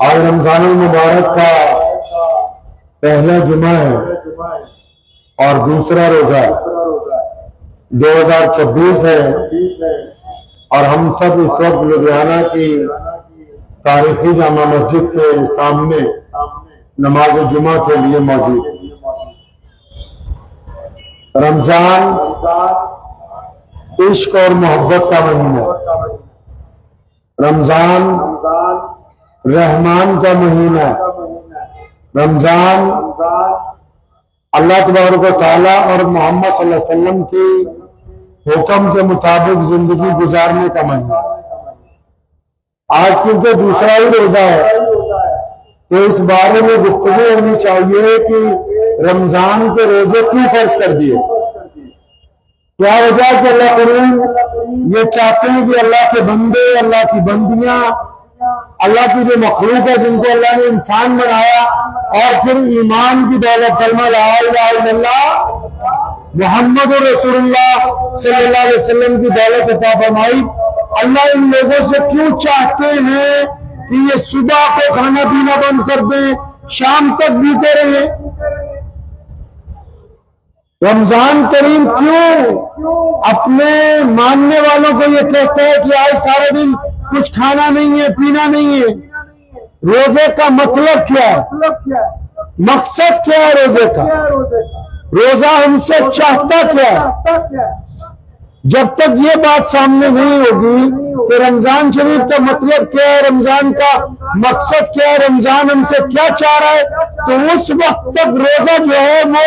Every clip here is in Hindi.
आज रमजान मुबारक का पहला जुमा है और दूसरा रोजा 2026 है और हम सब इस वक्त लुधियाना की तारीखी जामा मस्जिद के सामने नमाज जुमा के लिए मौजूद हैं। रमजान इश्क और मोहब्बत का महीना, रमजान रहमान का महीना, रमजान अल्लाह तबारक व तआला और मोहम्मद सल्लल्लाहु अलैहि वसल्लम की हुक्म के मुताबिक जिंदगी गुजारने का महीना। आज क्योंकि दूसरा ही रोजा है तो इस बारे में गुफ्तगू होनी चाहिए कि रमजान के रोजे क्यों फर्ज कर दिए, क्या वजह कि अल्लाह करीम ये चाहते हैं कि अल्लाह के बंदे, अल्लाह की बंदियां, अल्लाह की जो मखलूक है जिनको अल्लाह ने इंसान बनाया और फिर ईमान की दौलत कलमा ला इलाहा इल्लल्लाह मुहम्मद रसूलुल्लाह सल्लल्लाहु अलैहि वसल्लम की दौलत अता फरमाई। अल्लाह इन लोगों से क्यों चाहते हैं कि ये सुबह को खाना पीना बंद कर दें, शाम तक बीते रहे। रमजान करीम क्यों अपने मानने वालों को ये कहता है कि आज सारा दिन कुछ खाना नहीं है, पीना नहीं है। रोजे का मतलब क्या है, मकसद क्या है रोजे का, रोजा हमसे चाहता क्या है। जब तक ये बात सामने नहीं होगी तो रमजान शरीफ का मतलब क्या है, रमजान का मकसद क्या है, रमजान हमसे क्या चाह रहा है, तो उस वक्त तक रोजा जो है वो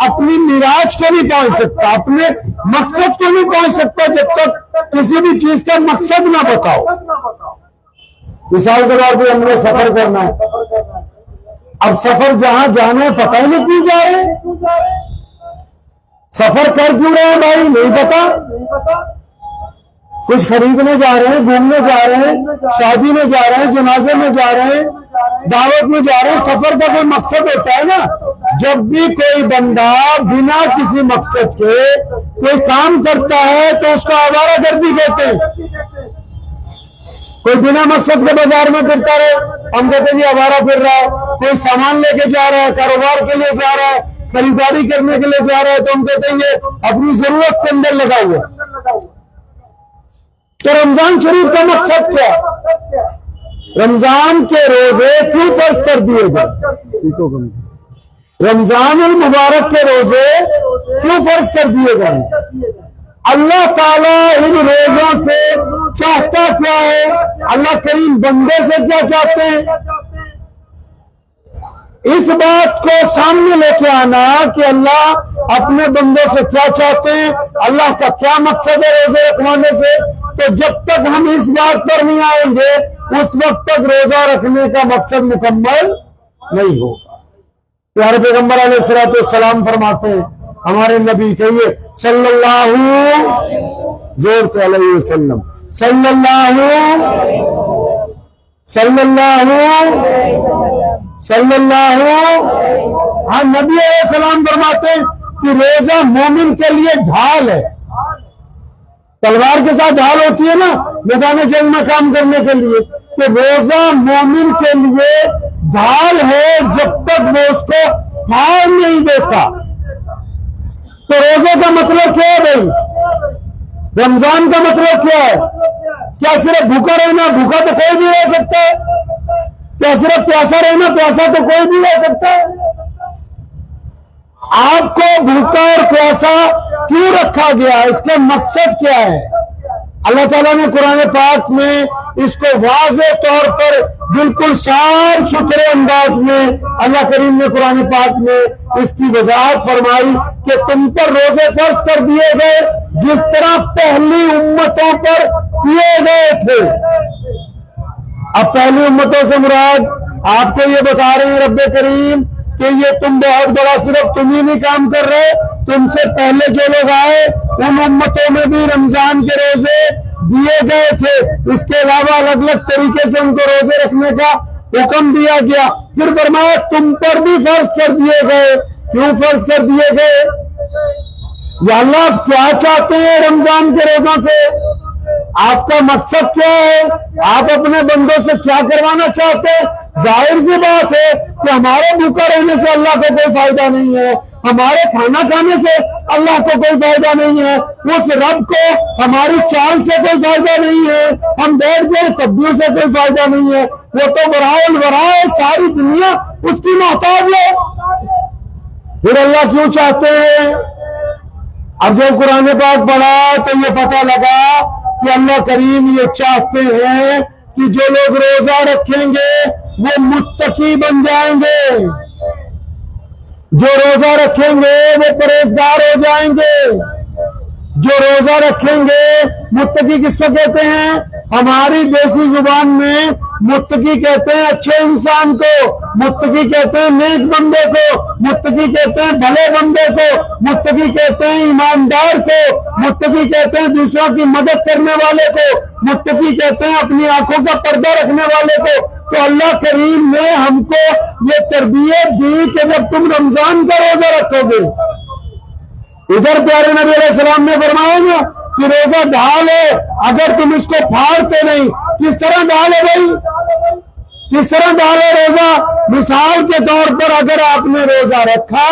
अपनी मिराज को नहीं पहुंच सकता, अपने मकसद को नहीं पहुंच सकता जब तक किसी भी चीज का मकसद ना बताओ। मिसाल के तौर पर हमने सफर करना है, अब सफर जहां जाना है पता ही नहीं क्यों जा रहे हैं, सफर कर क्यों रहे हैं भाई नहीं पता। कुछ खरीदने जा रहे हैं, घूमने जा रहे हैं, शादी में जा रहे हैं, जनाजे में जा रहे हैं, दावत में जा रहे हैं, सफर का कोई मकसद होता है ना। जब भी कोई बंदा बिना किसी मकसद के कोई काम करता है तो उसको आवारागर्दी कहते हैं। कोई बिना मकसद के बाजार में फिरता रहे हम कहते हैं आवारा फिर रहा है, कोई सामान लेके जा रहा है, कारोबार के लिए जा रहा है, खरीदारी करने के लिए जा रहा है तो हम कहते हैं ये अपनी जरूरत के अंदर लगा हुआ। तो रमजान शरीफ का मकसद क्या है, रमजान के रोजे क्यों फर्ज कर दिए गए, रमजान मुबारक के रोजे क्यों फर्ज कर दिए गए, अल्लाह ताला इन रोजों से चाहता क्या है, अल्लाह करीम बंदे से क्या चाहते हैं। इस बात को सामने लेके आना कि अल्लाह अपने बंदों से क्या चाहते हैं, अल्लाह का क्या मकसद है रोजे रखवाने से, तो जब तक हम इस बात पर नहीं आएंगे उस वक्त तक रोजा रखने का मकसद मुकम्मल नहीं होगा। प्यारे पैगंबर अलैहिस्सलाम फरमाते हैं, हमारे नबी कहिए सल्लल्लाहु जोर से अलैहि वसल्लम, सल्लल्लाहु हाँ नबी अलैहिस्सलाम फरमाते हैं कि रोजा मोमिन के लिए ढाल है। तलवार के साथ ढाल होती है ना मैदान जंग में काम करने के लिए, तो रोजा मोमिन के लिए ढाल है जब तक वो उसको फाड़ नहीं देता। तो रोजे का मतलब क्या है भाई, रमजान का मतलब क्या है, क्या सिर्फ भूखा रहना, भूखा तो कोई भी रह सकता है, क्या सिर्फ प्यासा रहना, प्यासा तो कोई भी रह सकता है। आपको भूखा और प्यासा क्यों रखा गया, इसका मकसद क्या है। अल्लाह ताला ने कुरान पाक में इसको वाज़े तौर पर बिल्कुल साफ सुथरे अंदाज में अल्लाह करीम ने कुरान पाक में इसकी वजाहत फरमाई कि तुम पर रोजे फर्ज कर दिए गए जिस तरह पहली उम्मतों पर किए गए थे। अब पहली उम्मतों से मुराद आपको ये बता रहे हैं रब्बे करीम कि ये तुम बहुत बड़ा सिर्फ तुम ही नहीं काम कर रहे, तुमसे पहले जो लोग आए उन उम्मतों में भी रमजान के रोजे दिए गए थे, इसके अलावा अलग अलग तरीके से उनको रोजे रखने का हुक्म दिया गया। फिर फरमाया तुम पर भी फर्ज कर दिए गए। क्यों फर्ज कर दिए गए, या अल्लाह क्या चाहते हैं रमजान के रोजों से, आपका मकसद क्या है? आप अपने बंदों से क्या करवाना चाहते हैं? जाहिर सी बात है कि हमारे भूखा रहने से अल्लाह को कोई फायदा नहीं है, हमारे खाना खाने से अल्लाह को कोई फायदा नहीं है, उस रब को हमारी चाल से कोई फायदा नहीं है, हम बैठ जाए तब भी उसे कोई फायदा नहीं है। वो तो बराउल बराए, सारी दुनिया उसकी मोहताज है। फिर अल्लाह क्यों चाहते हैं? अब जो कुरान पाक पढ़ा तो ये पता लगा कि अल्लाह करीम ये चाहते हैं कि जो लोग रोजा रखेंगे वो मुत्तकी बन जाएंगे, जो रोजा रखेंगे वो परहेजगार हो जाएंगे। जो रोजा रखेंगे, मुत्तकी किसको कहते हैं? हमारी देसी जुबान में मुत्तकी कहते हैं अच्छे इंसान को, मुत्तकी कहते हैं नेक बंदे को, मुत्तकी कहते हैं भले बंदे को, मुत्तकी कहते हैं ईमानदार को, मुत्तकी कहते हैं दूसरों की मदद करने वाले को, मुत्तकी कहते हैं अपनी आंखों का पर्दा रखने वाले को। तो अल्लाह करीम ने हमको ये तरबियत दी कि जब तुम रमजान का रोजा रखोगे, इधर प्यारे नबी अलैहि सलाम ने फरमाया ना कि रोजा ढाल है, अगर तुम इसको फाड़ते नहीं, किस तरह ढाल है भाई? किस तरह ढाल है रोजा? मिसाल के तौर पर अगर आपने रोजा रखा,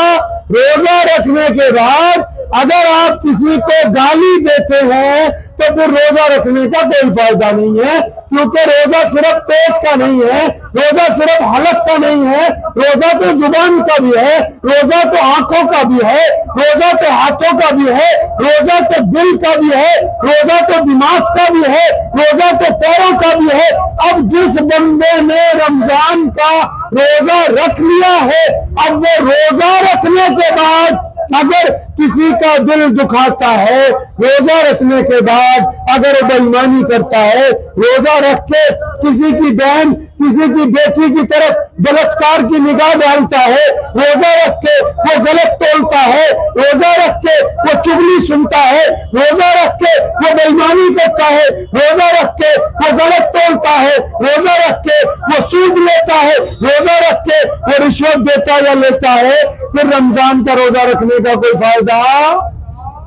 रोजा रखने के बाद अगर आप किसी को गाली देते हैं तो फिर रोजा रखने का कोई फायदा नहीं है, क्योंकि रोजा सिर्फ पेट का नहीं है, रोजा सिर्फ हलक का नहीं है, रोजा तो जुबान का भी है, रोजा तो आंखों का भी है, रोजा तो हाथों का भी है, रोजा तो दिल का भी है, रोजा तो दिमाग का भी है, रोजा तो पैरों का भी है। अब जिस बंदे ने रमजान का रोजा रख लिया है, अब वो रोजा रखने के बाद अगर किसी का दिल दुखाता है, रोजा रखने के बाद अगर बेईमानी करता है, रोजा रख के किसी की बहन किसी की बेटी की तरफ बलात्कार की निगाह डालता है, रोजा रख के वो गलत तोलता है, रोजा रख के वो चुगली सुनता है, रोजा रख के वो बेईमानी करता है, रोजा रख के वो गलत तोलता है, रोजा रख के वो सूद लेता है, रोजा रख के वो रिश्वत देता या लेता है, फिर रमजान का रोजा रखने का कोई फायदा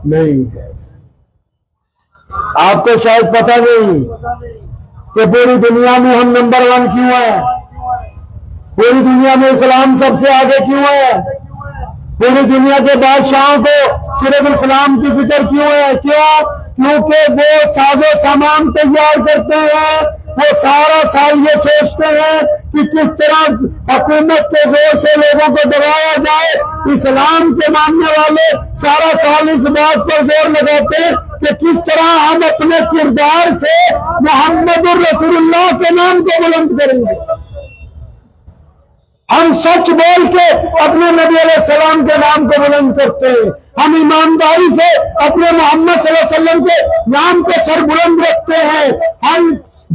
नहीं है। आपको शायद पता नहीं कि पूरी दुनिया में हम नंबर 1 क्यों है, पूरी दुनिया में इस्लाम सबसे आगे क्यों है, पूरी दुनिया के बादशाहों को सिर्फ इस्लाम की फिक्र क्यों है? क्यों? क्योंकि वो साजो सामान तैयार करते हैं, वो सारा साल ये सोचते हैं कि किस तरह हुकूमत के जोर से लोगों को दबाया जाए। इस्लाम के मानने वाले सारा साल इस बात पर जोर लगाते हैं कि किस तरह हम अपने किरदार से मोहम्मदुर रसूलुल्लाह के नाम को बुलंद करेंगे। हम सच बोल के अपने नबी अलैहिस्सलाम के नाम को बुलंद करते हैं, हम ईमानदारी से अपने मोहम्मद सल्लल्लाहु अलैहि वसल्लम के नाम को सर बुलंद रखते हैं, हम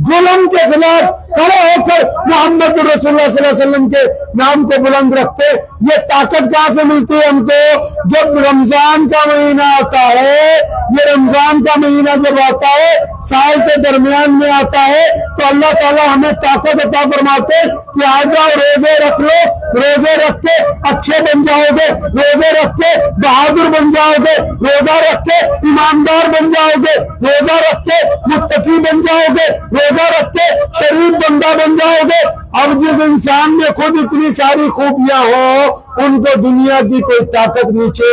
जुल्म के खिलाफ खड़े होकर मोहम्मद रसूलुल्लाह सल्लल्लाहु अलैहि वसल्लम के नाम को बुलंद रखते हैं। ये ताकत कहां से मिलती है हमको? जब रमजान का महीना आता है, ये रमजान का महीना जब आता है, साल के दरमियान में आता है, तो अल्लाह ताला हमें ताकत अता फरमाते कि आ जाओ, रोजे रख लो, रोजे रख के अच्छे बन जाओगे, रोजे रख के बहादुर बन जाओगे, रोजा रख के ईमानदार बन जाओगे, रोजा रख के मुत्तकी बन जाओगे, रोजा रख के शरीफ बंदा बन जाओगे। अब जिस इंसान में खुद इतनी सारी खूबियां हो, उनको दुनिया की कोई ताकत नीचे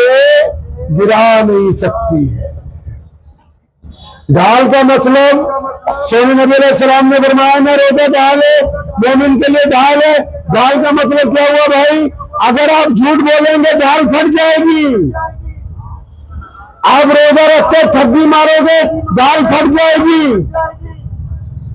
गिरा नहीं सकती है। ढाल का मतलब सोने नबी अलैहिस्सलाम ने फरमाया ना, रोजा ढाल है, मोमिन के लिए ढाल है। ढाल का मतलब क्या हुआ भाई? अगर आप झूठ बोलेंगे ढाल फट जाएगी, आप रोजा रखकर ठगी मारोगे ढाल फट जाएगी।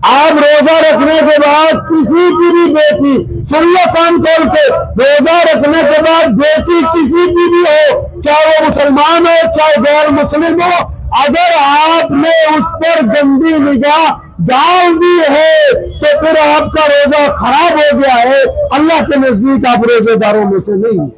आप रोजा रखने के बाद किसी की भी बेटी, सुन लो कान खोल के, रोजा रखने के बाद बेटी किसी की भी हो, चाहे वो मुसलमान हो चाहे गैर मुस्लिम हो, अगर आपने उस पर गंदी निगाह डाल दी है तो फिर आपका रोजा खराब हो गया है। अल्लाह के नजदीक आप रोजेदारों में से नहीं है।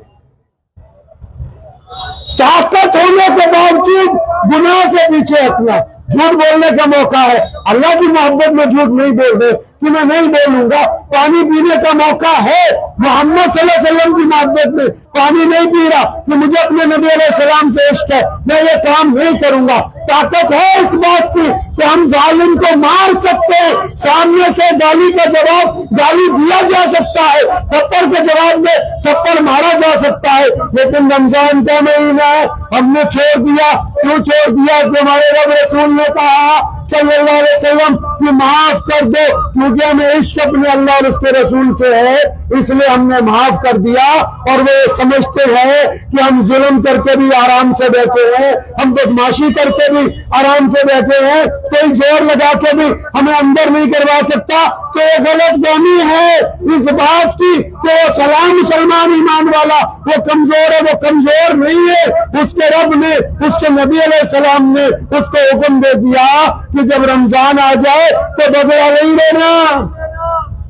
ताकत होने के बावजूद गुनाह से पीछे हटना, झूठ बोलने का मौका है, अल्लाह की मोहब्बत में झूठ नहीं बोल रहे कि मैं नहीं बोलूंगा। पानी पीने का मौका है, मोहम्मद सल्लल्लाहु अलैहि वसल्लम की मोहब्बत में पानी नहीं पी रहा कि मुझे अपने नबी अलैहिस्सलाम से इश्क है, मैं ये काम नहीं करूंगा। ताकत है इस बात की कि हम जालिम को मार सकते हैं, सामने से गाली का जवाब गाली दिया जा सकता है, थप्पड़ के जवाब में थप्पड़ मारा जा सकता है। लेकिन रमजान का महीना है, हमने छोड़ दिया। क्यों छोड़ दिया? कि हमारे रब रसूल ने कहा सल्लल्लाहु अलैहि वसल्लम कि माफ कर दो, क्योंकि हमें इश्क अपने अल्लाह और उसके रसूल से है, इसलिए हमने माफ कर दिया। और वो ये समझते हैं कि हम जुल्म करके भी आराम से बैठे हैं, हम बदमाशी करके भी आराम से बैठे हैं, कोई जोर लगा के भी हमें अंदर नहीं करवा सकता। तो ये गलतफहमी है इस बात की कि वो सलाम मुसलमान ईमान वाला वो कमजोर है, वो कमजोर नहीं है। उसके रब ने, उसके नबी अलैहिस्सलाम ने उसको हुक्म दे दिया कि जब रमजान आ जाए तो बदला नहीं लेना,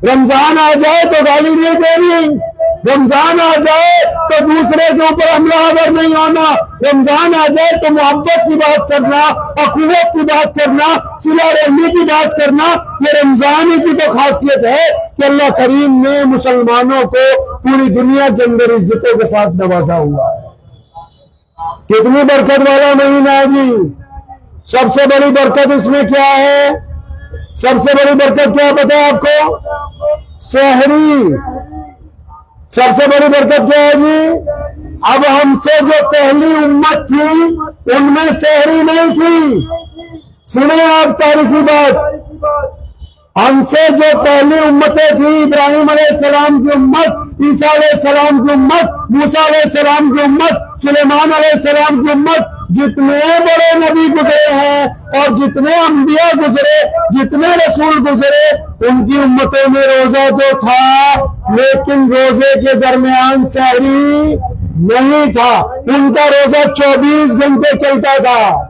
रमजान आ जाए तो गाली नहीं देनी, रमजान आ जाए तो दूसरे के ऊपर हमलावर नहीं होना, रमजान आ जाए तो मोहब्बत की बात करना, अखुवत की बात करना, सिला रहमी की बात करना। ये रमजान ही की तो खासियत है कि अल्लाह करीम ने मुसलमानों को पूरी दुनिया के अंदर इज्जतों के साथ नवाजा हुआ है। कितनी बरकत वाला महीना है जी। सबसे बड़ी बरकत इसमें क्या है? सबसे बड़ी बरकत क्या पता है आपको? सहरी। सबसे बड़ी बरकत क्या है जी? अब हमसे जो पहली उम्मत थी उनमें सहरी नहीं थी। सुने आप तारीखी बात, हमसे जो पहली उम्मतें थी, इब्राहिम अलैहिस्सलाम की उम्मत, ईसा अलैहिस्सलाम की उम्मत, मूसा अलैहिस्सलाम की उम्मत, सुलेमान अलैहिस्सलाम की उम्मत, जितने बड़े नबी गुजरे हैं और जितने अंबिया गुजरे, जितने रसूल गुजरे, उनकी उम्मतों में रोजा तो था, लेकिन रोजे के दरमियान सहरी नहीं था। उनका रोजा 24 घंटे चलता था।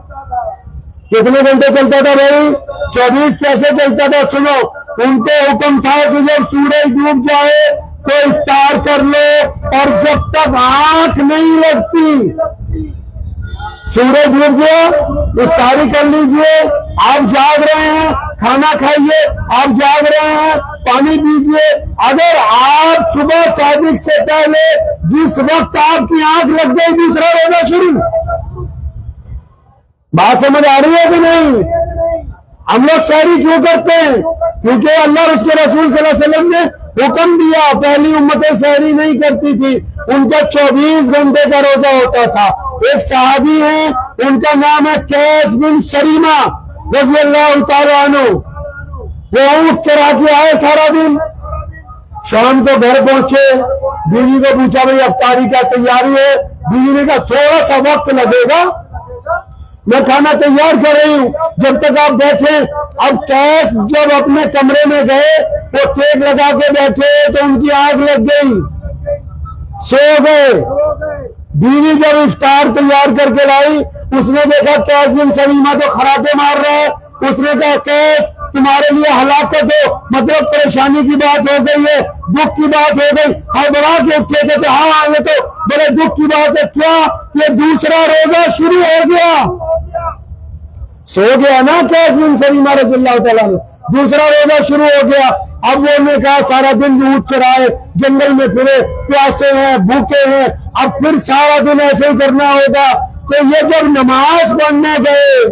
कितने घंटे चलता था भाई? 24। कैसे चलता था सुनो। उनको हुक्म था कि जब सूरज डूब जाए तो इफ्तार कर लो, और जब तक आंख नहीं लगती, सूरज डूब गया इफ्तारी कर लीजिए। आप जाग रहे हैं, खाना खाइए, आप जाग रहे हैं, पानी पीजिए। अगर आप सुबह सादिक से पहले जिस वक्त आपकी आंख लग गई, दूसरा रोजा शुरू। बात समझ आ रही है कि नहीं? हम लोग सहरी क्यों करते हैं? क्योंकि अल्लाह और उसके रसूल सल्लल्लाहु अलैहि वसल्लम ने हुक्म दिया। पहली उम्मतें सहरी नहीं करती थी, उनका 24 घंटे का रोजा होता था। एक सहाबी है, उनका नाम है कैस बिन शरीमा रज़ी अल्लाह तआला अन्हु। वो ऊँट चरा के आए सारा दिन, शाम को घर पहुंचे, बीवी को पूछा भाई अफ्तारी का तैयारी है? बीवी ने कहा थोड़ा सा वक्त लगेगा, मैं खाना तैयार कर रही हूं, जब तक आप बैठे। अब कैस जब अपने कमरे में गए, वो टेक लगा के बैठे तो उनकी आग लग गई, सो गए। बीवी जब इफ्तार तैयार करके लाई, उसने देखा कैस बिन सलीमा तो खराटे मार रहा है। उसने कहा कैस तुम्हारे लिए हलाकत हो, मतलब परेशानी की बात हो गई है, दुख की बात हो गई। हड़बड़ा के उठे थे, हाँ ये तो बड़े दुख की बात है। क्या? ये दूसरा रोजा शुरू हो गया। सो गया ना कैस बिन सलीमा रज़ियल्लाहु तआला अन्हु, दूसरा रोजा शुरू हो गया। अब वो ने कहा सारा दिन ऊँट चराए, जंगल में फिरे, प्यासे हैं, भूखे हैं, अब फिर सारा दिन ऐसे ही करना होगा। तो ये जब नमाज पढ़ने गए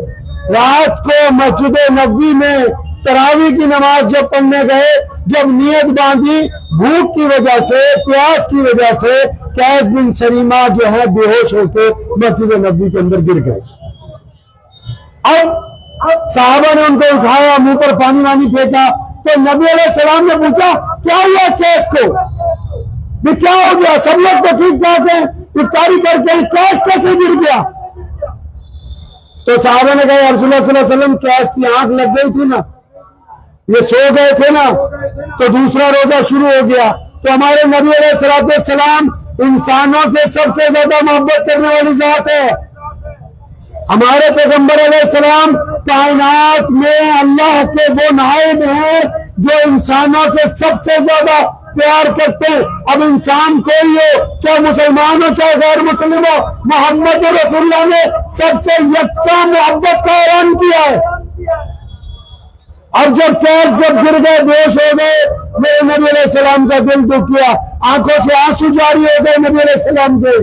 रात को मस्जिद नबवी में, तरावी की नमाज जब पढ़ने गए, जब नियत बांधी, भूख की वजह से, प्यास की वजह से कैस बिन सलीमा जो है बेहोश होकर मस्जिद नबवी के अंदर गिर गए। अब साहबा ने उनको उठाया, मुंह पर पानी वानी फेंका, तो नबी अलैहिस्सलाम ने पूछा क्या हुआ कैस को? भी क्या हो गया? सब लोग तो ठीक ठाक है, इफ्तारी करके, कैस कैसे गिर गया? तो साहबा ने कहा या रसूलुल्लाह सल्लल्लाहु अलैहि वसल्लम, कैस की आंख लग गई थी ना, ये सो गए थे ना, तो दूसरा रोजा शुरू हो गया। तो हमारे नबी अलैहिस्सलाम इंसानों से सबसे ज्यादा मोहब्बत करने वाली जात है। हमारे पैगंबर अलैहिस्सलाम कायनात में अल्लाह के वो नाइब हैं जो इंसानों से सबसे ज्यादा प्यार करते हैं। अब इंसान कोई हो, चाहे मुसलमान हो चाहे गैर मुस्लिम हो, मोहम्मद रसूलुल्लाह ने सबसे यकसा मोहब्बत का ऐलान किया है। अब जब गिर गए, बेहोश हो गए, मेरे नबी अलैहिस्सलाम का दिल दुख किया, आंखों से आंसू जारी हो गए नबी अलैहिस्सलाम के।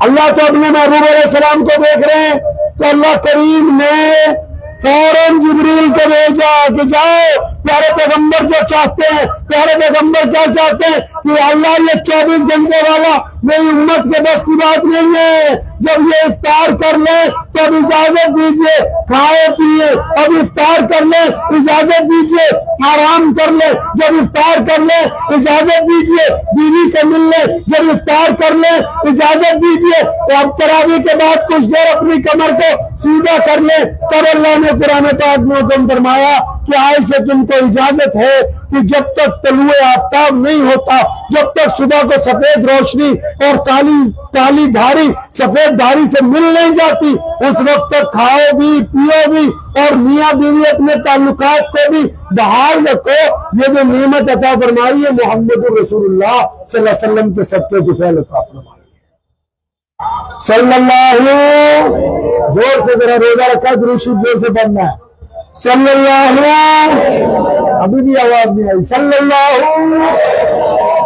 अल्लाह तो अपने महबूब अलैहिस्सलाम को देख रहे हैं, तो अल्लाह करीम ने फौरन जिब्रील को भेजा कि जाओ, प्यारे पैगंबर जो चाहते हैं, प्यारे पैगंबर क्या चाहते हैं कि अल्लाह ये 24 घंटे वाला मेरी उम्मत के बस की बात नहीं है। जब ये इफ्तार कर ले तो अब इजाजत दीजिए, खाए पिए, अब इफ्तार कर ले इजाजत दीजिए, आराम कर ले, जब इफ्तार कर ले इजाजत दीजिए, बीवी से मिल ले, जब इफ्तार कर ले इजाजत दीजिए, तो अब तरावी के बाद कुछ देर अपनी कमर को सीधा कर ले। तब अल्लाह ने कुरान पाक में हुक्म फरमाया कि आज से तुमको इजाजत है कि जब तक तलुए आफ्ताब नहीं होता, जब तक सुबह को सफेद रोशनी और काली धारी सफेद धारी से मिल नहीं जाती, उस वक्त तक खाओ भी, पियो भी और मियाँ बीवी अपने ताल्लुकात को भी बहाल रखो। ये जो नेमत अता फरमाई है मोहम्मद रसूलुल्लाह सल्लल्लाहु अलैहि वसल्लम के सदके की फैल अता फरमाई सल्लल्लाहु, जोर से जरा रोजा रखा, दुरूद शरीफ जोर से पढ़ना है, सल्लल्लाहु, अभी भी आवाज नहीं आई, सल्लल्लाहु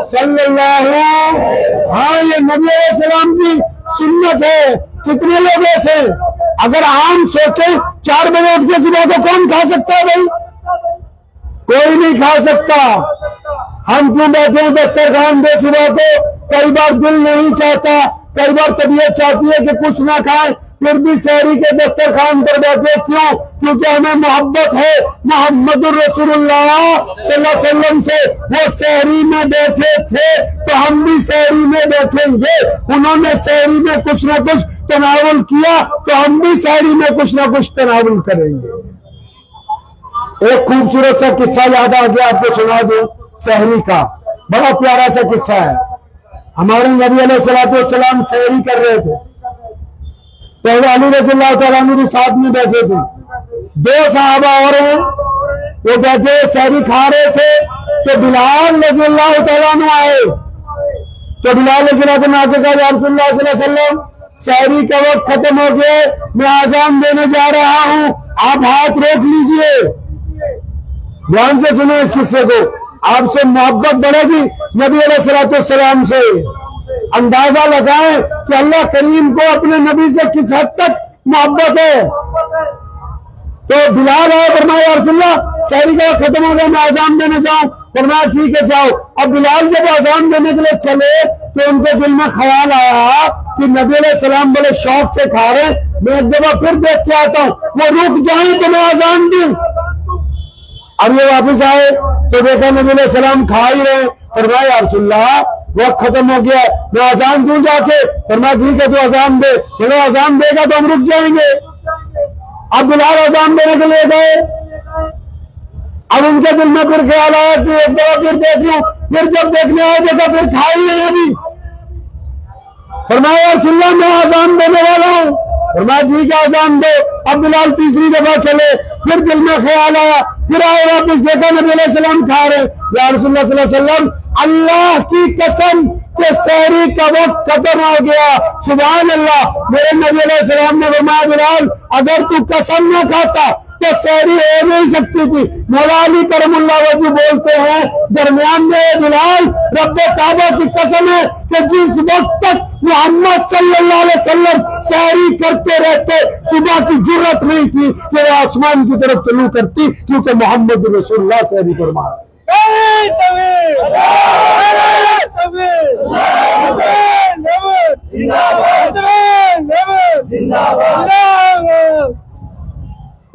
सल्लल्लाहु। हाँ, ये नबी अलैहिस्सलाम की सुन्नत है। कितने लोग ऐसे, अगर आम सोचे 4 बजे उठ के सुबह को कौन खा सकता है भाई? कोई नहीं खा सकता। हम क्यों बैठे हैं दस्तरखान पे सुबह को? कई बार दिल नहीं चाहता, कई बार तबीयत चाहती है कि कुछ ना खाएं, फिर भी सहरी के दस्तरखान पर बैठे। क्यों? क्योंकि हमें मोहब्बत है मोहम्मद रसूलुल्लाह सल्लल्लाहु अलैहि वसल्लम से। वो सहरी में बैठे थे तो हम भी सहरी में बैठेंगे। उन्होंने सहरी में कुछ ना कुछ तनावुल किया तो हम भी सहरी में कुछ ना कुछ तनावुल करेंगे। एक खूबसूरत सा किस्सा याद आ गया, आपको सुना दो सहरी का। बड़ा प्यारा सा किस्सा है। हमारे नबी अलैहिस्सलाम सहरी कर रहे थे, तो अली रज़ियल्लाहु तआला अन्हु भी साथ में बैठे थे। 2 सहाबा और हैं, वो बैठे सहरी खा रहे थे, तो बिलाल रज़ियल्लाहु तआला अन्हु आए। तो बिलाल रज़ियल्लाहु तआला अन्हु कहा, या रसूलुल्लाह सल्लल्लाहु अलैहि वसल्लम, सहरी का वक्त खत्म हो गया, मैं आजान देने जा रहा हूं, आप हाथ रोक लीजिए। ध्यान से सुनो इस किस्से को, आपसे मोहब्बत बढ़ेगी नबी अलैहिस्सलाम से। अंदाजा लगाएं कि अल्लाह करीम को अपने नबी से किस हद तक मोहब्बत है। तो बिलाल आए, फरमाया या रसूलल्लाह, सहरी का खत्म हो गया, मैं आजान देने जाऊं। फरमाया ठीक है जाओ। अब बिलाल जब आजान देने के लिए चले तो उनके दिल में ख्याल आया कि नबी अलैहिस्सलाम बड़े शौक से खा रहे, मैं एक दफा फिर देख के आता हूं, वो रुक जाए तो मैं आजान दूं। अब ये वापस आए तो देखा नबी अलैहिस्सलाम खा ही रहे। फरमाया या रसूलल्लाह, वक्त खत्म हो गया, मैं आजान दूं जाके। फरमाया ठीक है तो आजान दे। बोले आजान देगा तो हम रुक जाएंगे। अब बिलाल आजान देने के लिए गए। अब उनके दिल में फिर ख्याल आया कि एक दफा फिर देख लूं। फिर जब देखने आए देखा फिर खा ही नहीं अभी। फरमाया या रसूलल्लाह, मैं आजान देने वाला हूं। फरमाया ठीक है आजान दो। अब बिलाल तीसरी दफा चले, फिर दिल में ख्याल आया, फिर आए वापस, देखा नबी अलैहिस्सलाम खा रहे। या रसूलुल्लाह सल्लल्लाहु अलैहि वसल्लम, अल्लाह की कसम के सहरी का वक्त खत्म हो गया। सुभान अल्लाह। मेरे नबी अलैहिस्सलाम ने फरमाया बिलाल, अगर तू कसम न खाता तो सहरी हो नहीं सकती थी। मौला अली करमुल्लाह वजह बोलते हैं दरमियान में, बिलाल रब्बे काबा की कसम है कि जिस वक्त तक मोहम्मद सल्लल्लाहु अलैहि वसल्लम सहरी करते रहते, सुबह की जुर्रत नहीं थी कि वो आसमान की तरफ तलू करती, क्योंकि मोहम्मद रसूलुल्लाह सहरी फरमा।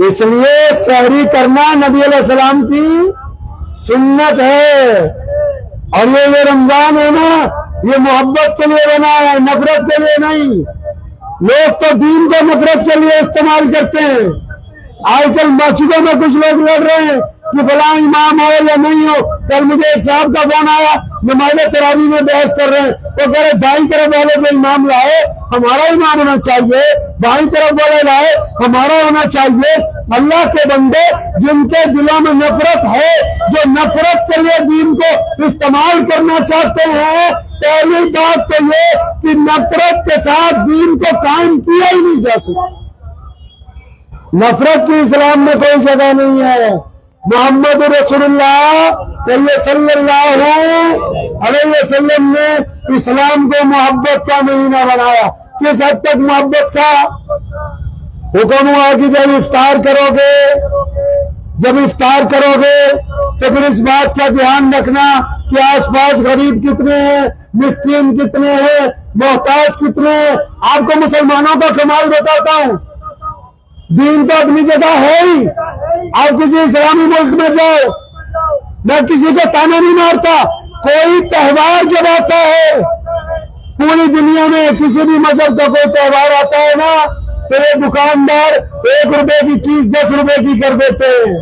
इसलिए सहरी करना नबी अलैहिस्सलाम की सुन्नत है। और ये रमजान है ना, ये मोहब्बत के लिए बना है, नफरत के लिए नहीं। लोग तो दीन को नफरत के लिए इस्तेमाल करते हैं। आजकल मस्जिदों में कुछ लोग लड़ रहे हैं कि फला इमाम हो या नहीं हो। कल मुझे एक साहब का फोन आया, नमाज तरावी में बहस कर रहे हैं। वो कह रहे दाईं तरफ वाले जो इमाम लाए हमारा इमाम होना चाहिए, बाईं तरफ वाले लाए हमारा होना चाहिए। अल्लाह के बंदे जिनके दिलों में नफरत है, जो नफरत के लिए दीन को इस्तेमाल करना चाहते हैं, पहली बात तो ये कि नफरत के साथ दीन को कायम किया ही नहीं जा सकता। नफरत की इस्लाम में कोई जगह नहीं है। मोहम्मद रसूलुल्लाह सल्लल्लाहु अलैहि वसल्लम ने इस्लाम को मोहब्बत का महीना बनाया। किस हद तक मोहब्बत का? हुक्म हुआ कि जब इफ्तार करोगे तो फिर इस बात का ध्यान रखना कि आसपास गरीब कितने हैं, मिस्कीन कितने हैं, मोहताज कितने हैं। आपको मुसलमानों का कमाल बताता हूं, दीन तो अपनी जगह है ही। आप किसी इस्लामी मुल्क में जाओ, मैं किसी को ताना नहीं मारता, कोई त्योहार जब आता है, पूरी दुनिया में किसी भी मजहब का कोई त्योहार आता है ना, तो ये दुकानदार 1 रुपए की चीज 10 रुपए की कर देते हैं।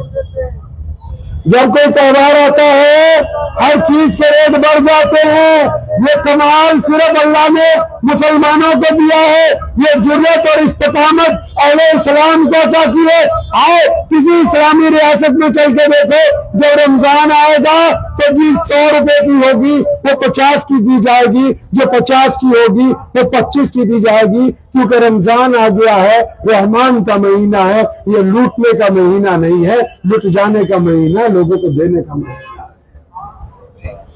जब कोई त्योहार आता है हर चीज के रेट बढ़ जाते हैं। ये कमाल सिर्फ अल्लाह ने मुसलमानों को दिया है, ये जुर्रत और इस्तिकामत अहले इस्लाम को अता की है। आओ किसी इस्लामी रियासत में चल के देखो, जब रमजान आएगा तो चीज 100 रुपए की होगी वो 50 की दी जाएगी, जो 50 की होगी वो 25 की दी जाएगी, क्योंकि रमजान आ गया है, रहमान का महीना है। ये लूटने का महीना नहीं है, लुट जाने का महीना, लोगों को देने का महीना है।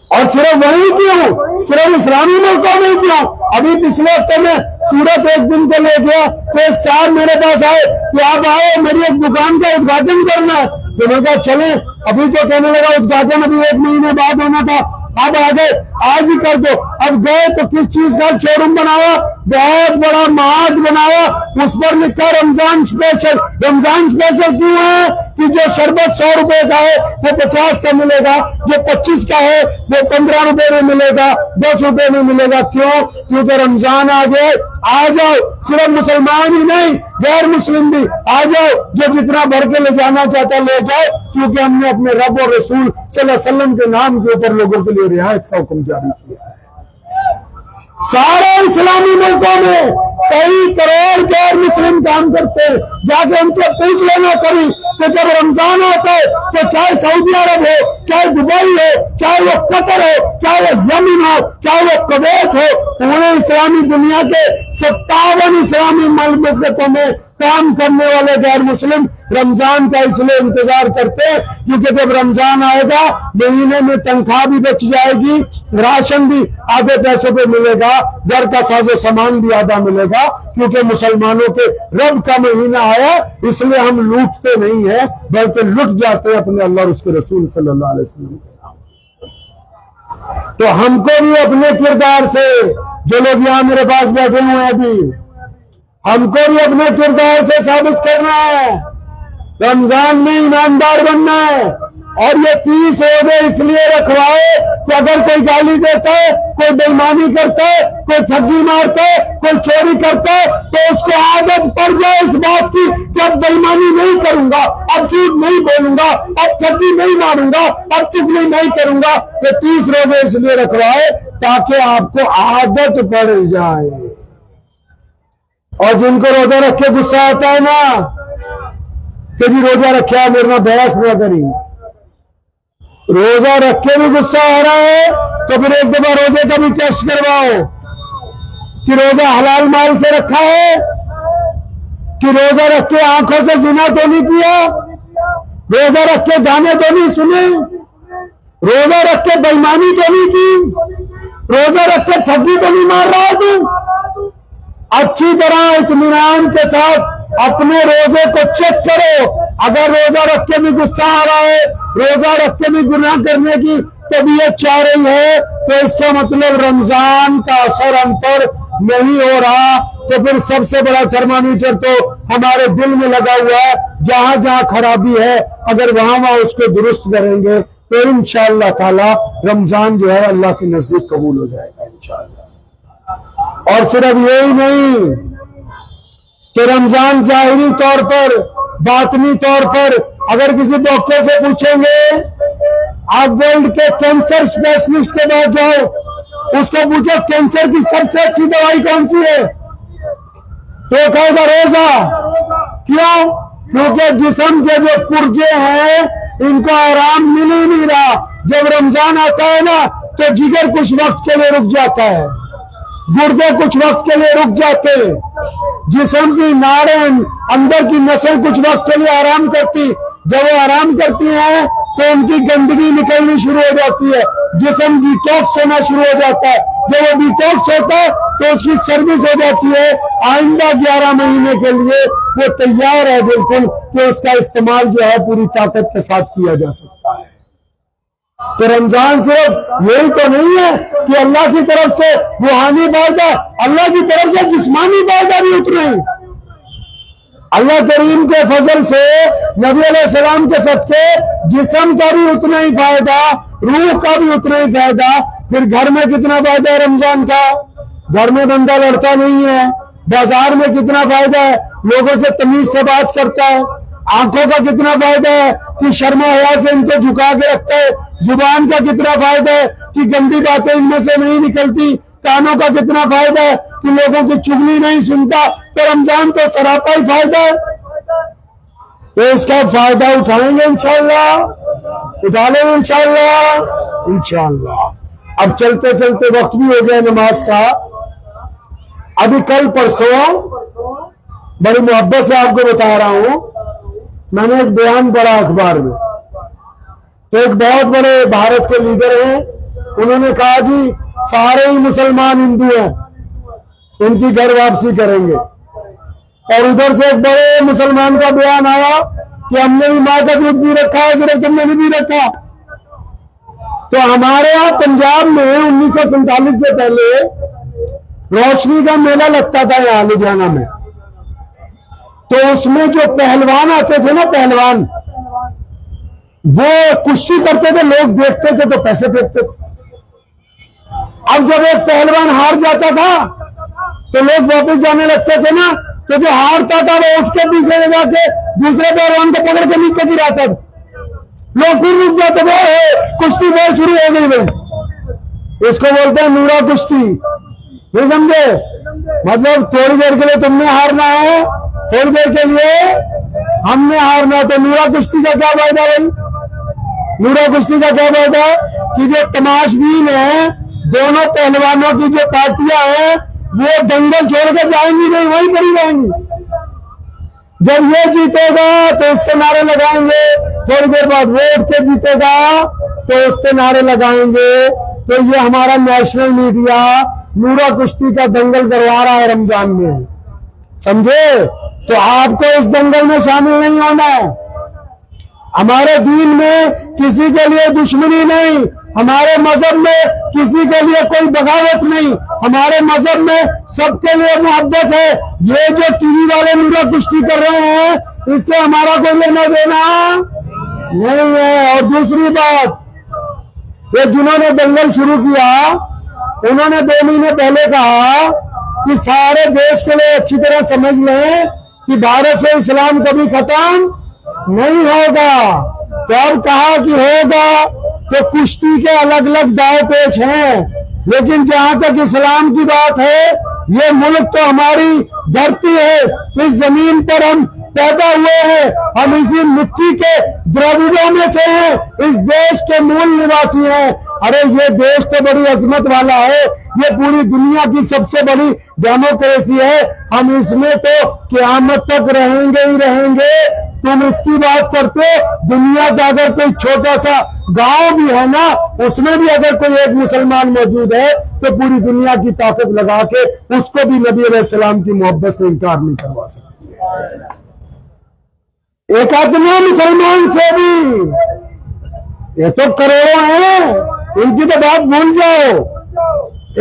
और सिर्फ वही क्यों, सिर्फ इस्लामी मुल्कों में क्यों? अभी पिछले हफ्ते में सूरत एक दिन को ले गया तो एक साहब मेरे पास आए कि आप आओ मेरी एक दुकान का उद्घाटन करना है। तो मैंने कहा चले। अभी तो कहने लगा उद्घाटन अभी 1 महीने बाद होना था, अब आ गए, आज ही कर दो। अब गए तो किस चीज का शोरूम बनाया, बहुत बड़ा मार्ट बनाया, उस पर लिखा रमजान स्पेशल। रमजान स्पेशल क्यों है कि जो शरबत 100 रुपए का है वो 50 का मिलेगा, जो 25 का है वो 15 रुपए में मिलेगा, 10 रुपए में मिलेगा। क्यों? क्योंकि रमजान आ गए। आ जाओ, सिर्फ मुसलमान ही नहीं गैर मुस्लिम भी आ जाओ, जो जितना भर के ले जाना चाहता ले जाओ, क्योंकि हमने अपने रब और रसूल सल्लल्लाहु अलैहि वसल्लम के नाम के ऊपर लोगों के लिए रियायत का हुक्म जारी किया है। सारे इस्लामी मुल्कों में कई करोड़ गैर मुस्लिम काम करते हैं, जाके उनसे पूछ लेना कभी कि जब रमजान आता है तो चाहे सऊदी अरब हो, चाहे दुबई हो, चाहे वो कतर हो, चाहे वो यमन हो, चाहे वो कुवैत हो, पूरे इस्लामी दुनिया के 57 इस्लामी मुल्कों में काम करने वाले गैर मुस्लिम रमजान का इसलिए इंतजार करते हैं क्योंकि जब रमजान आएगा महीने में तनख्वाह भी बच जाएगी, राशन भी आधे पैसों पे मिलेगा, घर का साजो सामान भी आधा मिलेगा, क्योंकि मुसलमानों के रब का महीना आया। इसलिए हम लूटते नहीं है बल्कि लुट जाते हैं अपने अल्लाह और उसके रसूल सल्लल्लाहु अलैहि वसल्लम के नाम। तो हमको भी अपने किरदार से, जो लोग यहाँ मेरे पास बैठे हुए हैं अभी, हमको भी अपने किरदार से साबित करना है, रमजान में ईमानदार बनना है। और ये 30 रोजे इसलिए रखवाए कि अगर कोई गाली देता है, कोई बेईमानी करता है, कोई ठगी मारता है, कोई चोरी करता है, तो उसको आदत पड़ जाए इस बात की कि अब बेईमानी नहीं करूंगा, अब झूठ नहीं बोलूंगा, अब ठगी नहीं मारूंगा, अब चुगली नहीं करूंगा। ये 30 रोजे इसलिए रखवाए ताकि आपको आदत पड़ जाए। और जिनको रोजा रख के गुस्सा आता है ना कि भी रोजा रखा मेरे में बहस ना करी, रोजा रख के भी गुस्सा आ रहा है तो फिर एक दफा रोजे का भी टेस्ट करवाओ कि रोजा हलाल माल से रखा है, कि रोजा रख के आंखों से जिना तो नहीं किया, रोजा रख के गाने तो नहीं सुने, रोजा रख के बेईमानी तो नहीं की, रोजा रख के ठगी तो नहीं मार रहा तू। अच्छी तरह इत्मीनान के साथ अपने रोजे को चेक करो। अगर रोजा रख के भी गुस्सा आ रहा है, रोजा रख के भी गुनाह करने की तबीयत चाह रही है, तो इसका मतलब रमजान का असर हम पर नहीं हो रहा। तो फिर सबसे बड़ा थर्मामीटर तो हमारे दिल में लगा हुआ है, जहां जहां खराबी है अगर वहां वहां उसको दुरुस्त करेंगे तो इंशाअल्लाह ताला रमजान जो है अल्लाह के नजदीक कबूल हो जाएगा इंशाअल्लाह। और सिर्फ यही नहीं कि रमजान जाहिरी तौर पर, बातनी तौर पर अगर किसी डॉक्टर से पूछेंगे, आप वर्ल्ड के कैंसर स्पेशलिस्ट के पास जाओ, उसको पूछो कैंसर की सबसे अच्छी दवाई कौन सी है, तो कहेगा रोजा। क्यों? क्योंकि जिस्म के जो पुर्जे हैं इनको आराम मिल ही नहीं रहा। जब रमजान आता है ना तो जिगर कुछ वक्त के लिए रुक जाता है, गुर्दे कुछ वक्त के लिए रुक जाते, जिस्म की नाड़ें, अंदर की नसें कुछ वक्त के लिए आराम करती। जब वो आराम करती हैं तो उनकी गंदगी निकलनी शुरू हो जाती है, जिस्म डिटॉक्स होना शुरू हो जाता है। जब वो डिटॉक्स होता है तो उसकी सर्विस हो जाती है। आइंदा 11 महीने के लिए वो तैयार है बिल्कुल कि उसका इस्तेमाल जो है पूरी ताकत के साथ किया जा सकता है। तो रमजान सिर्फ यही तो नहीं है कि अल्लाह की तरफ से रूहानी फायदा, अल्लाह की तरफ से जिस्मानी फायदा भी उतना ही। अल्लाह करीम के फजल से, नबी अलैहिस्सलाम के सदके जिस्म का भी उतना ही फायदा, रूह का भी उतना ही फायदा। फिर घर में कितना फायदा है रमजान का? घर में बंदा लड़ता नहीं है। बाजार में कितना फायदा है? लोगों से तमीज से बात करता है। आंखों का कितना फायदा है कि शर्मा हया से इनको झुका के रखता है। जुबान का कितना फायदा है कि गंदी बातें इनमें से नहीं निकलती। कानों का कितना फायदा है कि लोगों की चुगली नहीं सुनता। तो रमजान तो सरापा ही फायदा है। तो इसका फायदा उठाएंगे इंशाअल्लाह, उठा लेंगे इंशाअल्लाह, इंशाअल्लाह। अब चलते चलते वक्त भी हो गया नमाज का। अभी कल परसों बड़ी मोहब्बत से आपको बता रहा हूं, मैंने एक बयान पढ़ा अखबार में। तो एक बहुत बड़े भारत के लीडर हैं, उन्होंने कहा जी सारे ही मुसलमान हिंदू हैं, इनकी घर वापसी करेंगे। और उधर से एक बड़े मुसलमान का बयान आया कि हमने भी माँ का दूध भी रखा है, सिर्फ तुमने भी रखा। तो हमारे यहाँ पंजाब में 1947 से पहले रोशनी का मेला लगता था यहाँ लुधियाना में। तो उसमें जो पहलवान आते थे ना, पहलवान, वो कुश्ती करते थे, लोग देखते थे तो पैसे फेंकते थे। अब जब एक पहलवान हार जाता था तो लोग वापस जाने लगते थे ना, तो जो हारता था वो उठ के दूसरे जगह के दूसरे पहलवान को पकड़ के नीचे गिराता था। लोग फिर रुक जाते थे, कुश्ती बहुत शुरू हो गई भाई। इसको बोलते हैं नूरा कुश्ती, नहीं समझे? मतलब थोड़ी देर के लिए तुमने हारना है, थोड़ी देर के लिए हमने हारना। तो नूरा कुश्ती का क्या फायदा भाई? नूरा कुश्ती का क्या फायदा है कि जो तमाशबीन है, दोनों पहलवानों की जो पार्टियां हैं, वो दंगल छोड़ के जाएंगी नहीं, वहीं पर ही रहेंगी। जब ये जीतेगा तो इसके नारे लगाएंगे, थोड़ी देर बाद वो उठ के जीतेगा तो उसके नारे लगाएंगे। तो ये हमारा नेशनल मीडिया नूरा कुश्ती का दंगल करवा रहा है रमजान में, समझे? तो आपको इस दंगल में शामिल नहीं होना है। हमारे दीन में किसी के लिए दुश्मनी नहीं, हमारे मजहब में किसी के लिए कोई बगावत नहीं, हमारे मजहब में सबके लिए मोहब्बत है। ये जो टीवी वाले नूरा कुश्ती कर रहे हैं, इससे हमारा कोई लेना देना नहीं है। और दूसरी बात, ये जिन्होंने दंगल शुरू किया, उन्होंने 2 महीने पहले कहा कि सारे देश के लिए अच्छी तरह समझ लें कि भारत से इस्लाम कभी खत्म नहीं होगा। तो अब कहा कि होगा, तो कुश्ती के अलग अलग दाव पेच हैं, लेकिन जहां तक इस्लाम की बात है, ये मुल्क तो हमारी धरती है, इस जमीन पर हम पैदा हुए हैं, हम इसी मिट्टी के द्रविड़ों में से हैं, इस देश के मूल निवासी हैं। अरे ये देश तो बड़ी अजमत वाला है, ये पूरी दुनिया की सबसे बड़ी डेमोक्रेसी है, हम इसमें तो क़यामत तक रहेंगे ही रहेंगे। तुम इसकी बात करते, दुनिया का अगर कोई छोटा सा गांव भी है ना, उसमें भी अगर कोई एक मुसलमान मौजूद है तो पूरी दुनिया की ताकत लगा के उसको भी नबी अलैहिस्सलाम की मोहब्बत से इनकार नहीं करवा सकती है। एक आदमी मुसलमान से भी, ये तो करोड़ों हैं, इनकी तो बात भूल जाओ।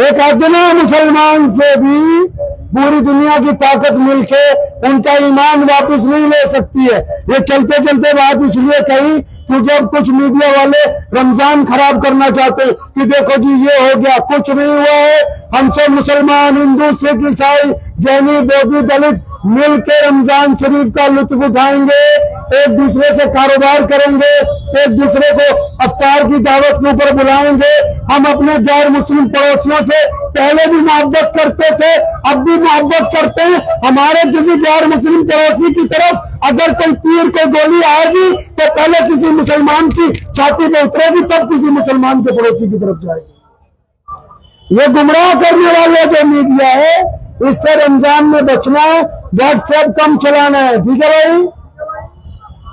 एक आदमी मुसलमान से भी पूरी दुनिया की ताकत मिलके उनका ईमान वापस नहीं ले सकती है। ये चलते चलते बात इसलिए कही क्योंकि अब कुछ मीडिया वाले रमजान खराब करना चाहते हैं कि देखो जी ये हो गया, कुछ नहीं हुआ है। हम सब मुसलमान, हिंदू, सिख, ईसाई, जैनी, बौद्ध, दलित मिलकर रमजान शरीफ का लुत्फ उठाएंगे, एक दूसरे से कारोबार करेंगे, एक दूसरे को अफ्तार की दावत के ऊपर बुलाएंगे। हम अपने गैर मुस्लिम पड़ोसियों से पहले भी मोहब्बत करते थे, अब भी मोहब्बत करते हैं। हमारे किसी गैर मुस्लिम पड़ोसी की तरफ अगर कोई तीर, कोई गोली आएगी तो पहले किसी मुसलमान की छाती में उतरेगी, तब किसी मुसलमान के पड़ोसी की तरफ जाएगी। ये गुमराह करने वाले जो मीडिया है, इससे रमजान में बचना है। व्हाट्सएप कम चलाना है, ठीक है भाई,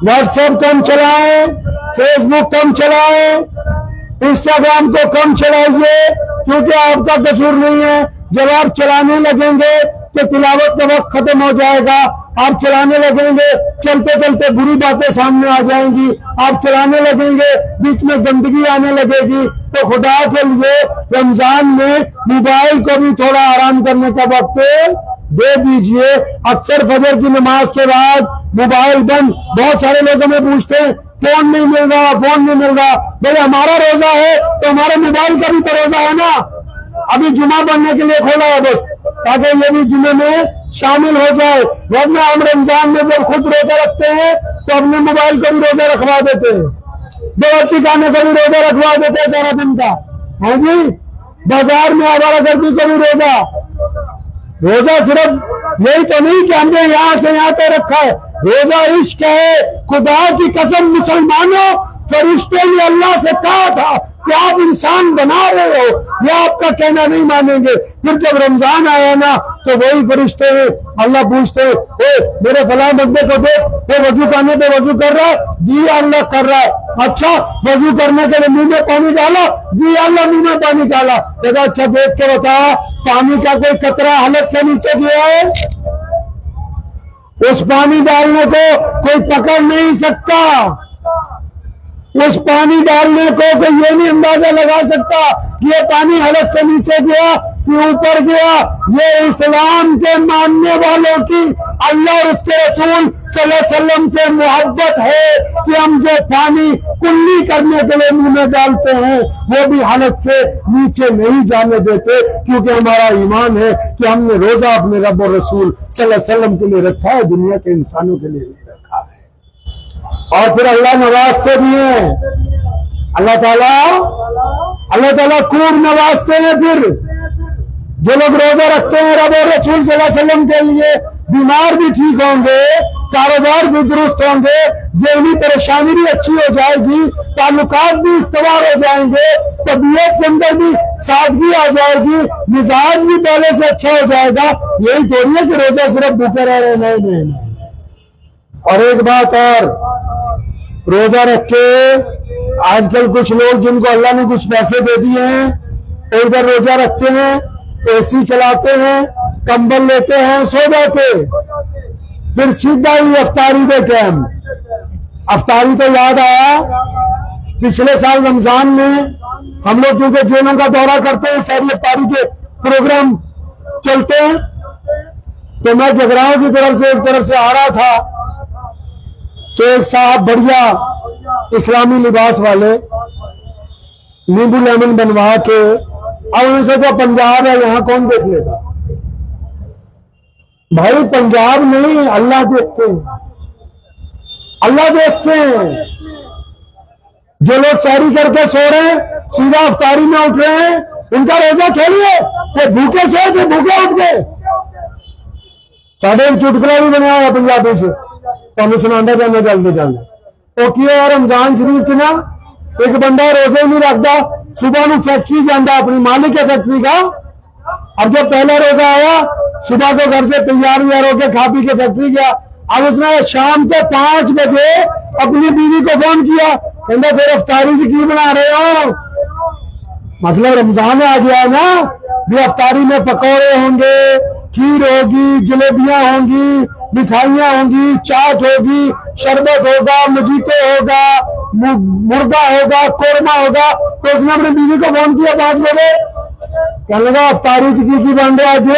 व्हाट्सएप कम चलाएं, फेसबुक कम चलाएं, इंस्टाग्राम को कम चलाइए, क्योंकि आपका कसूर नहीं है। जब आप चलाने लगेंगे तो तिलावत का वक्त खत्म हो जाएगा। आप चलाने लगेंगे, चलते चलते बुरी बातें सामने आ जाएंगी। आप चलाने लगेंगे, बीच में गंदगी आने लगेगी। तो खुदा के लिए रमजान में मोबाइल को भी थोड़ा आराम करने का वक्त दे दीजिए। अक्सर फजर की नमाज के बाद मोबाइल बंद। बहुत सारे लोग हमें पूछते हैं फोन नहीं मिल रहा, फोन नहीं मिल रहा। भाई हमारा रोजा है तो हमारे मोबाइल का भी तो रोजा है ना। अभी जुमा पढ़ने के लिए खोला है बस, ताकि ये भी जुमे में शामिल हो जाए। वरना हम रमजान में जब खुद रोजा रखते हैं तो अपने मोबाइल को भी रोजा रखवा देते हैं, बेवच्ची खाने को भी रोजा रखवा देते हैं सारा दिन का। हाँ जी, बाजार में आवारागर्दी को भी रोजा। रोजा सिर्फ यही तो नहीं कि हमने यहां से यहां तक रखा है, रोजा इश्क है। खुदा की कसम मुसलमानों, फरिश्ते ने अल्लाह से कहा था कि आप इंसान बना रहे हो, ये आपका कहना नहीं मानेंगे। फिर जब रमजान आया ना तो वही फरिश्ते अल्लाह पूछते हैं, मेरे फलां बंदे को देख, वो वजू करने पे वजू कर रहा है, जी अल्लाह कर रहा है। अच्छा, वजू करने के लिए मुंह में पानी डाला, जी अल्लाह मुंह में पानी डाला। देखा, अच्छा देख के बता, पानी का कोई कतरा हलक से नीचे गया है? उस पानी डालने को कोई पकड़ नहीं सकता। उस पानी डालने को कोई ये नहीं अंदाजा लगा सकता कि ये पानी हलक से नीचे गया कि ऊपर गया। ये इस्लाम के मानने वालों की अल्लाह और उसके रसूल सल्लल्लाहु अलैहि वसल्लम से मोहब्बत है कि हम जो पानी कुल्ली करने के लिए मुंह में डालते हैं वो भी हलक से नीचे नहीं जाने देते, क्योंकि हमारा ईमान है कि हमने रोजा अपने रब और रसूल सल्लल्लाहु अलैहि वसल्लम के लिए रखा है, दुनिया के इंसानों के लिए नहीं रखा है। और फिर अल्लाह नवाजते भी हैं, अल्लाह ताला खूब नवाजते हैं। फिर जो लोग रोजा रखते हैं रब और रसूल सल्लल्लाहु अलैहि वसल्लम के लिए, बीमार भी ठीक होंगे, कारोबार भी दुरुस्त होंगे, ज़हनी परेशानी भी अच्छी हो जाएगी, ताल्लुकात भी इस्तवार हो जाएंगे, तबीयत के अंदर भी सादगी आ जाएगी, मिजाज भी पहले से अच्छा हो जाएगा। यही थोड़ी है कि रोजा सिर्फ भूखे रह रहे, नहीं। और एक बात और, रोजा रख के आजकल कुछ लोग जिनको अल्लाह ने कुछ पैसे दे दिए हैं, तो इधर रोजा रखते हैं, एसी चलाते हैं, कंबल लेते हैं, सो जाते, फिर सीधा ही अफ्तारी के टाइम। अफ्तारी तो याद आया, पिछले साल रमजान में हम लोग क्योंकि जेलों का दौरा करते हैं, सारी अफ्तारी के प्रोग्राम चलते हैं, तो मैं जगराओं की तरफ से एक तरफ से आ रहा था, तो एक साहब बढ़िया इस्लामी लिबास वाले नींबू लेमन बनवा के, और उनसे जो पंजाब है यहाँ कौन देख लेगा भाई? पंजाब नहीं, अल्लाह देखते हैं, अल्लाह देखते हैं। जो लोग सैरी करके सो रहे हैं, सीधा अफ्तारी में उठ रहे हैं, उनका रोजा छोड़िए, वो भूखे सो थे, भूखे उठ गए। साढ़े एक चुटकुला भी बनाया हुआ पंजाबी से, तो हमें सुनाता जाना जल्दी जल्दी। ओके, रमजान शरीफ च ना एक बंदा रोजे नहीं रखता, सुबह में फैक्ट्री जाता, अपनी मालिक है फैक्ट्री का। अब जब पहला रोजा आया, सुबह को घर से तैयार होकर खा पी के फैक्ट्री गया। अब उसने शाम को 5 बजे अपनी बीवी को फोन किया, कहता फिर अफ्तारी से की बना रहे हो? मतलब रमजान आ गया ना, भी अफ्तारी में पकौड़े होंगे, खीर होगी, जलेबियां होंगी, मिठाइयां होंगी, चाट होगी, शरबत होगा, मजीते होगा, मुर्गा होगा, कोरमा होगा। तो उसने अपनी बीवी को फोन किया 5 बजे, कहने लगा अफ्तारी की बन रहा आज।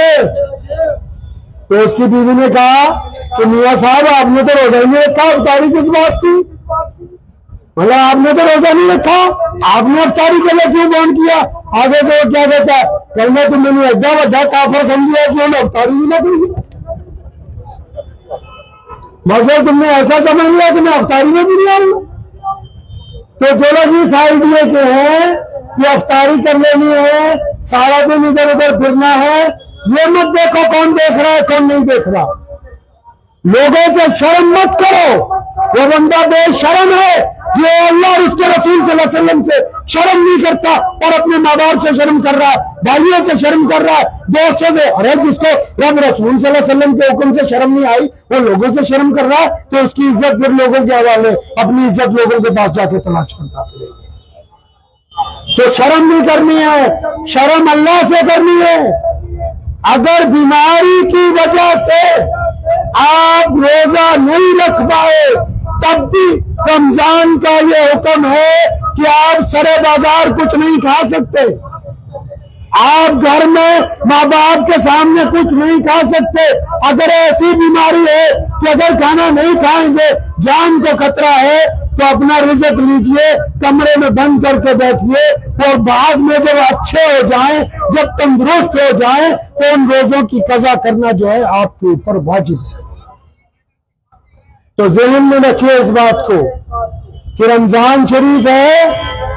तो उसकी बीवी ने कहा कि मियाँ साहब आपने तो रोजा ही नहीं रखा, अफ्तारी किस बात की? मतलब आपने तो रोजा नहीं रखा, आपने अफ्तारी के लिए क्यों फोन किया? आगे से वो क्या कहता है, कहना तुम मैंने एड्डा वड्डा काफर समझिया कि हम अफ्तारी भी ना करिए। मतलब तुमने ऐसा समझ लिया कि मैं अफ्तारी में भी नहीं आऊंगा। तो जो लोग इस आइडिया के हैं कि अफ्तारी कर लेनी है, सारा दिन इधर उधर फिरना है, ये मत देखो कौन देख रहा है कौन नहीं देख रहा। लोगों से शर्म मत करो वो बंदा बेशर्म है जो अल्लाह और उसके रसूल सल्लल्लाहु अलैहि वसल्लम से शर्म नहीं करता और अपने माँ बाप से शर्म कर रहा है, भाइयों से शर्म कर रहा है, दोस्तों से। अरे जिसको रब रसूल सल्लल्लाहु अलैहि वसल्लम के हुक्म से शर्म नहीं आई वो लोगों से शर्म कर रहा है, तो उसकी इज्जत फिर लोगों के हवाले, अपनी इज्जत लोगों के पास जाके तलाश करता फिरेगा। तो शर्म नहीं करनी है, शर्म अल्लाह से करनी है। अगर बीमारी की वजह से आप रोजा नहीं रख पाए तब भी रमजान का ये हुक्म है कि आप सरे बाजार कुछ नहीं खा सकते, आप घर में माँ बाप के सामने कुछ नहीं खा सकते। अगर ऐसी बीमारी है कि अगर खाना नहीं खाएंगे जान को खतरा है तो अपना रिज़्क लीजिए, कमरे में बंद करके बैठिए और बाद में जब अच्छे हो जाएं, जब तंदुरुस्त हो जाएं तो उन रोजों की कज़ा करना जो है आपके ऊपर वाजिब है। तो ज़हन में रखिए इस बात को कि रमजान शरीफ है,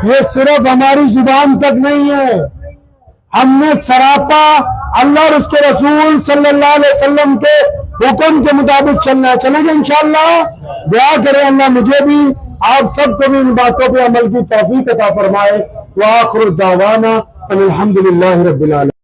ये सिर्फ हमारी जुबान तक नहीं है, हमने सरापा अल्लाह और उसके रसूल सल्लल्लाहु अलैहि वसल्लम के हुक्म के मुताबिक चलना है। चलेंगे इंशाअल्लाह। दुआ करें अल्लाह मुझे भी आप सबको भी इन बातों पे अमल की तौफीक अता फरमाए। व आखिर दावाना अल्हम्दुलिल्लाहि रब्बिल आलमीन।